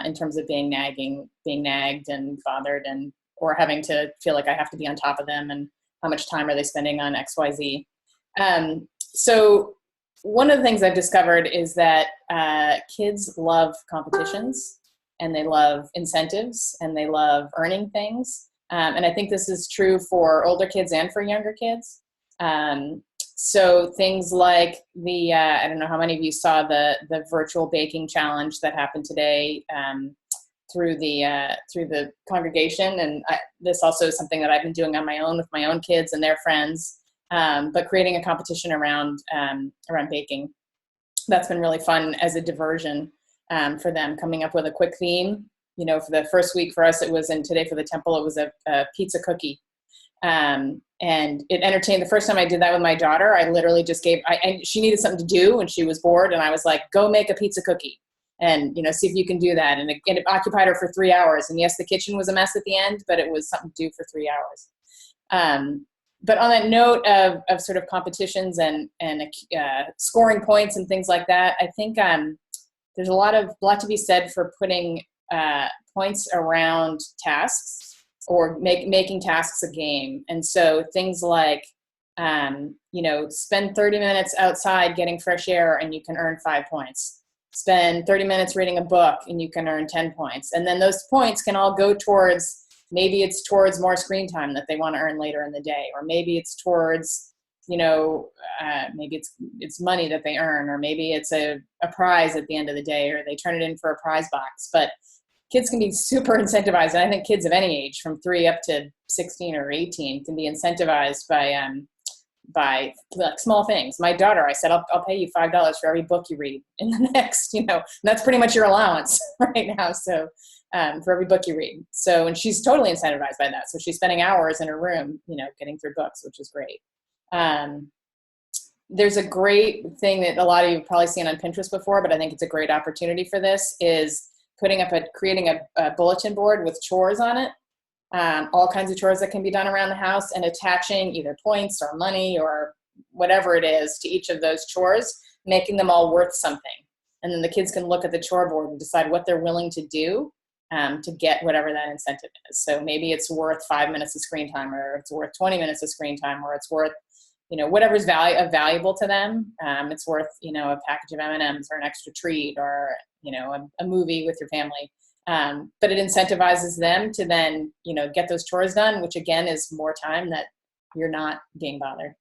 in terms of being nagged and bothered, and or having to feel like I have to be on top of them and how much time are they spending on XYZ. So one of the things I've discovered is that kids love competitions, and they love incentives, and they love earning things. And I think this is true for older kids and for younger kids. So things like the, I don't know how many of you saw the virtual baking challenge that happened today through the congregation. And this also is something that I've been doing on my own with my own kids and their friends. But creating a competition around baking. That's been really fun as a diversion for them, coming up with a quick theme. You know, for the first week for us, it was, and today for the temple, it was a pizza cookie. And it entertained. The first time I did that with my daughter, I literally just and she needed something to do and she was bored, and I was like, go make a pizza cookie and, you know, see if you can do that. And it occupied her for 3 hours. And yes, the kitchen was a mess at the end, but it was something to do for 3 hours. But on that note of sort of competitions and scoring points and things like that, I think there's a lot to be said for putting points around tasks, or making tasks a game. And so things like, you know, spend 30 minutes outside getting fresh air and you can earn 5 points. Spend 30 minutes reading a book and you can earn 10 points. And then those points can all go towards, maybe it's towards more screen time that they want to earn later in the day, or maybe it's towards, you know, maybe it's money that they earn, or maybe it's a prize at the end of the day, or they turn it in for a prize box. But kids can be super incentivized. And I think kids of any age from 3 up to 16 or 18 can be incentivized by like small things. My daughter, I said, I'll pay you $5 for every book you read in the next, you know, and that's pretty much your allowance right now. So for every book you read. So, and she's totally incentivized by that. So she's spending hours in her room, you know, getting through books, which is great. There's a great thing that a lot of you have probably seen on Pinterest before, but I think it's a great opportunity for this, is creating a bulletin board with chores on it. All kinds of chores that can be done around the house, and attaching either points or money or whatever it is to each of those chores, making them all worth something. And then the kids can look at the chore board and decide what they're willing to do to get whatever that incentive is. So maybe it's worth 5 minutes of screen time, or it's worth 20 minutes of screen time, or it's worth, you know, whatever's valuable to them. It's worth, you know, a package of M&Ms or an extra treat, or, you know, a movie with your family. But it incentivizes them to then, you know, get those chores done, which again is more time that you're not being bothered.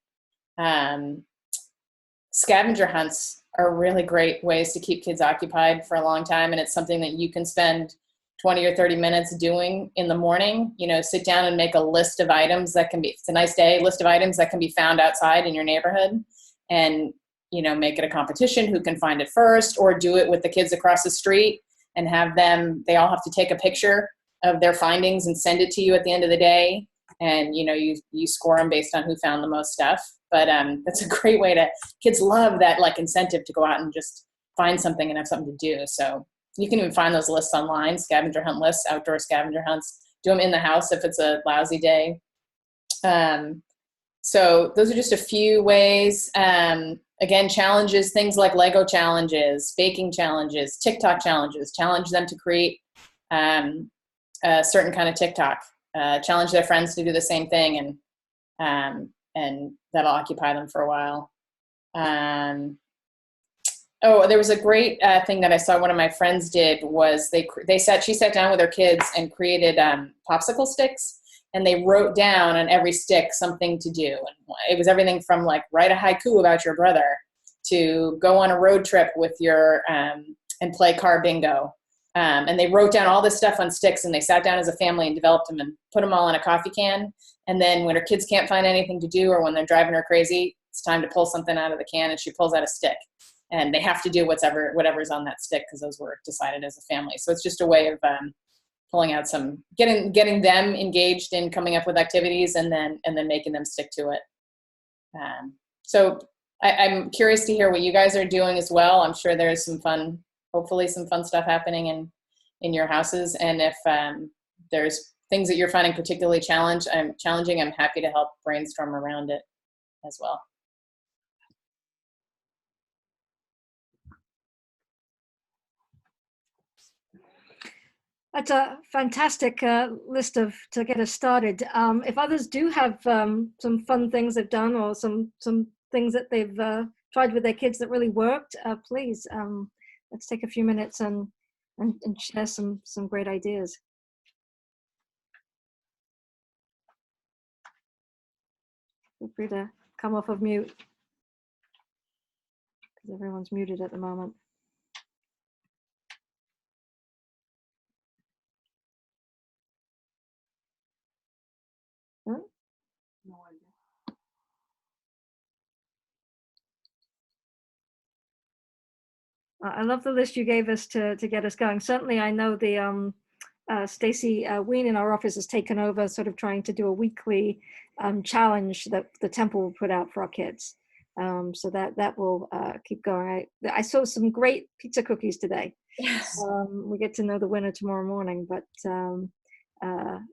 Scavenger hunts are really great ways to keep kids occupied for a long time. And it's something that you can spend 20 or 30 minutes doing in the morning. You know, sit down and make a list of items that can be, if it's a nice day, list of items that can be found outside in your neighborhood, and, you know, make it a competition who can find it first, or do it with the kids across the street and have them, they all have to take a picture of their findings and send it to you at the end of the day. And, you know, you score them based on who found the most stuff. But that's a great way to, kids love that, like, incentive to go out and just find something and have something to do. So you can even find those lists online, scavenger hunt lists, outdoor scavenger hunts. Do them in the house if it's a lousy day. So those are just a few ways. Again, challenges, things like Lego challenges, baking challenges, TikTok challenges. Challenge them to create a certain kind of TikTok. Challenge their friends to do the same thing, and that'll occupy them for a while. Oh, there was a great thing that I saw one of my friends did was she sat down with her kids and created popsicle sticks, and they wrote down on every stick something to do. And it was everything from like write a haiku about your brother to go on a road trip with your and play car bingo. And they wrote down all this stuff on sticks, and they sat down as a family and developed them and put them all in a coffee can. And then when her kids can't find anything to do, or when they're driving her crazy, it's time to pull something out of the can, and she pulls out a stick. And they have to do whatever's on that stick, because those were decided as a family. So it's just a way of pulling out getting them engaged in coming up with activities, and then making them stick to it. So I'm curious to hear what you guys are doing as well. I'm sure there's hopefully some fun stuff happening in your houses. And if there's things that you're finding particularly challenging, I'm happy to help brainstorm around it as well.
That's a fantastic list to get us started. If others do have some fun things they've done, or some things that they've tried with their kids that really worked, please let's take a few minutes and share some great ideas. Feel free to come off of mute, because everyone's muted at the moment. Huh?
No idea.
I love the list you gave us to get us going. Certainly, I know the Stacy Ween in our office has taken over, sort of trying to do a weekly challenge that the temple will put out for our kids. So that will keep going. I saw some great pizza cookies today.
Yes.
We get to know the winner tomorrow morning, but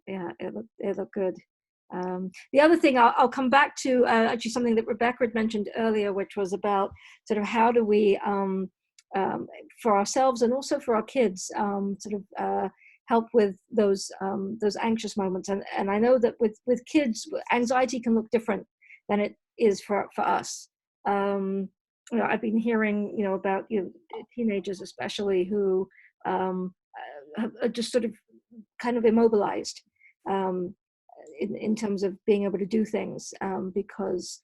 yeah, it looked good. The other thing I'll come back to, actually something that Rebecca had mentioned earlier, which was about sort of how do we, for ourselves and also for our kids, sort of help with those anxious moments. And I know that with kids, anxiety can look different than it is for us. You know, I've been hearing, about teenagers especially who are just sort of kind of immobilized in terms of being able to do things, because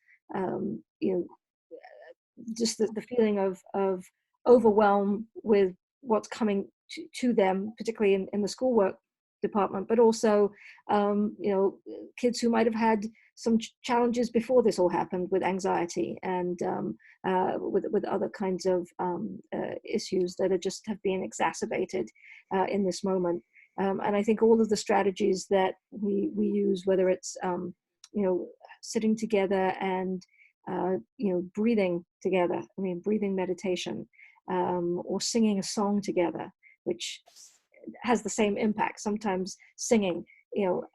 just the feeling of overwhelm with what's coming to them, particularly in the schoolwork department, but also kids who might have had some challenges before this all happened with anxiety and with other kinds of issues that are just have been exacerbated in this moment. And I think all of the strategies that we use, whether it's sitting together and breathing together, breathing meditation, or singing a song together, which has the same impact. Sometimes singing,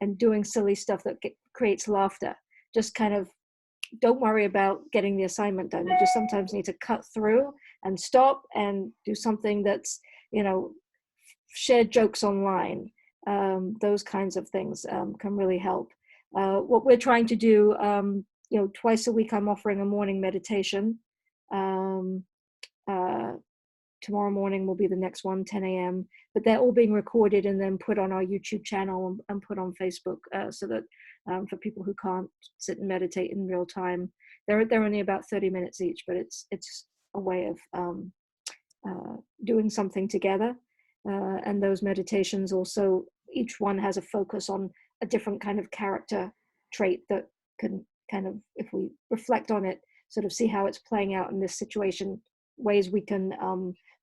and doing silly stuff that creates laughter. Just kind of don't worry about getting the assignment done. You just sometimes need to cut through and stop and do something that's, shared jokes online. Those kinds of things can really help. What we're trying to do, twice a week, I'm offering a morning meditation. Tomorrow morning will be the next one, 10 a.m. But they're all being recorded and then put on our YouTube channel and put on Facebook, so that for people who can't sit and meditate in real time, they're only about 30 minutes each, but it's a way of doing something together. And those meditations also, each one has a focus on a different kind of character trait that can kind of, if we reflect on it, sort of see how it's playing out in this situation, ways we can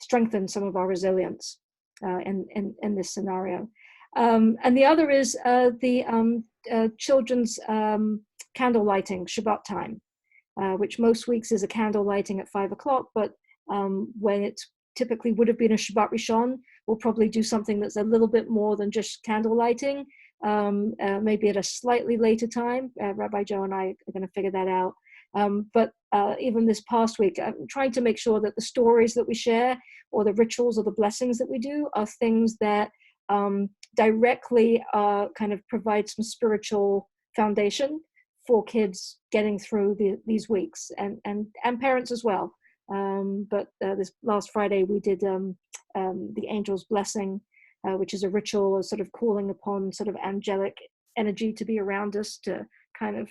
strengthen some of our resilience in this scenario. And the other is the children's candle lighting, Shabbat time, which most weeks is a candle lighting at 5 o'clock, but when it typically would have been a Shabbat Rishon, we'll probably do something that's a little bit more than just candle lighting, maybe at a slightly later time. Rabbi Joe and I are going to figure that out. But even this past week, I'm trying to make sure that the stories that we share or the rituals or the blessings that we do are things that directly kind of provide some spiritual foundation for kids getting through these weeks, and parents as well. But this last Friday we did the Angel's Blessing, which is a ritual of sort of calling upon sort of angelic energy to be around us to kind of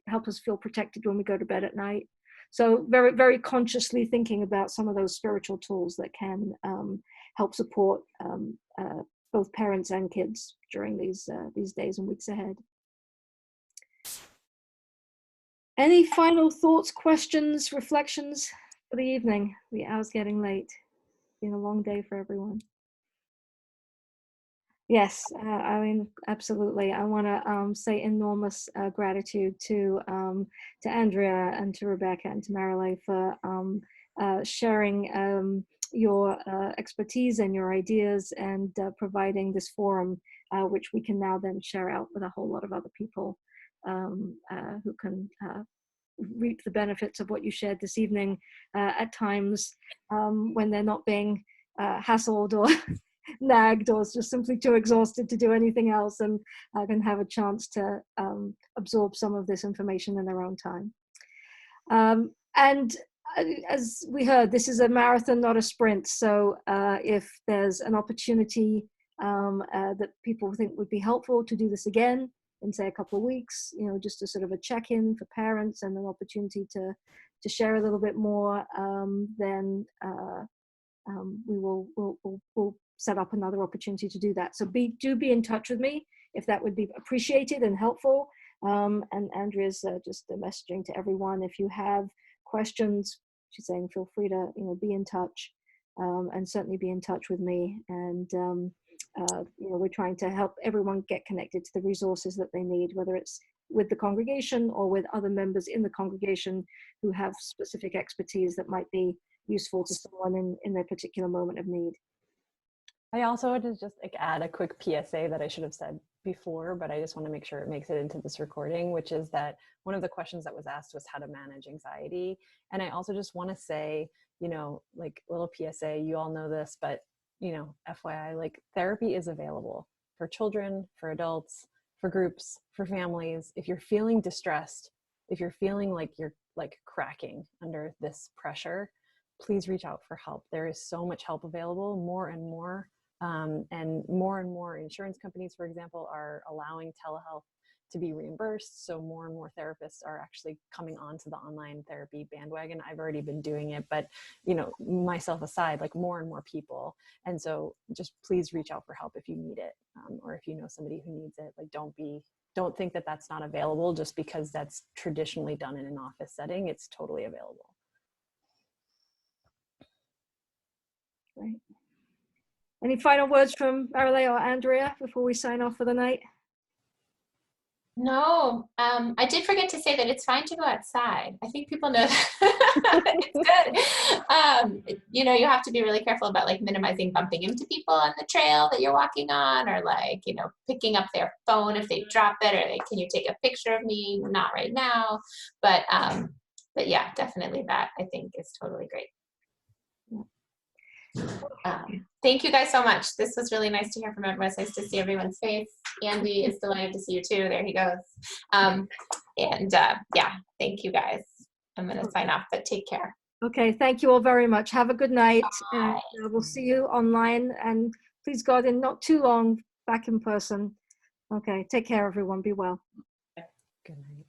help us feel protected when we go to bed at night. So very, very consciously thinking about some of those spiritual tools that can help support both parents and kids during these days and weeks ahead. Any final thoughts, questions, reflections for the evening? The hour's getting late. It's been a long day for everyone. Yes, I mean, absolutely. I want to say enormous gratitude to Andrea and to Rebecca and to Marile for sharing your expertise and your ideas and providing this forum, which we can now then share out with a whole lot of other people who can reap the benefits of what you shared this evening at times when they're not being hassled or nagged or just simply too exhausted to do anything else, and can have a chance to absorb some of this information in their own time. And as we heard, this is a marathon, not a sprint. So if there's an opportunity that people think would be helpful to do this again in, say, a couple of weeks, you know, just a sort of a check-in for parents and an opportunity to share a little bit more, then we'll set up another opportunity to do that. So do be in touch with me if that would be appreciated and helpful. And Andrea's just messaging to everyone. If you have questions, she's saying feel free to be in touch, and certainly be in touch with me. And we're trying to help everyone get connected to the resources that they need, whether it's with the congregation or with other members in the congregation who have specific expertise that might be useful to someone in their particular moment of need.
I also want to just add a quick PSA that I should have said before, but I just want to make sure it makes it into this recording, which is that one of the questions that was asked was how to manage anxiety. And I also just want to say, like little PSA, you all know this, but FYI, like therapy is available for children, for adults, for groups, for families. If you're feeling distressed, if you're feeling like you're like cracking under this pressure, please reach out for help. There is so much help available, more and more. And more insurance companies, for example, are allowing telehealth to be reimbursed. So more and more therapists are actually coming onto the online therapy bandwagon. I've already been doing it, but myself aside, like more and more people. And so just please reach out for help if you need it, or if you know somebody who needs it. Like don't think that that's not available just because that's traditionally done in an office setting. It's totally available.
Right. Any final words from Marile or Andrea before we sign off for the night?
No, I did forget to say that it's fine to go outside. I think people know that. It's good. You have to be really careful about like minimizing bumping into people on the trail that you're walking on, or like, picking up their phone if they drop it, or like, can you take a picture of me? Not right now. But yeah, definitely that I think is totally great. Thank you guys so much. This was really nice to hear from everyone. It's nice to see everyone's face. Andy is delighted to see you too. There he goes. Yeah, thank you guys. I'm going to sign off, but take care.
Okay, thank you all very much. Have a good night. We'll see you online, and please God, in not too long, back in person. Okay, take care everyone. Be well.
Good night.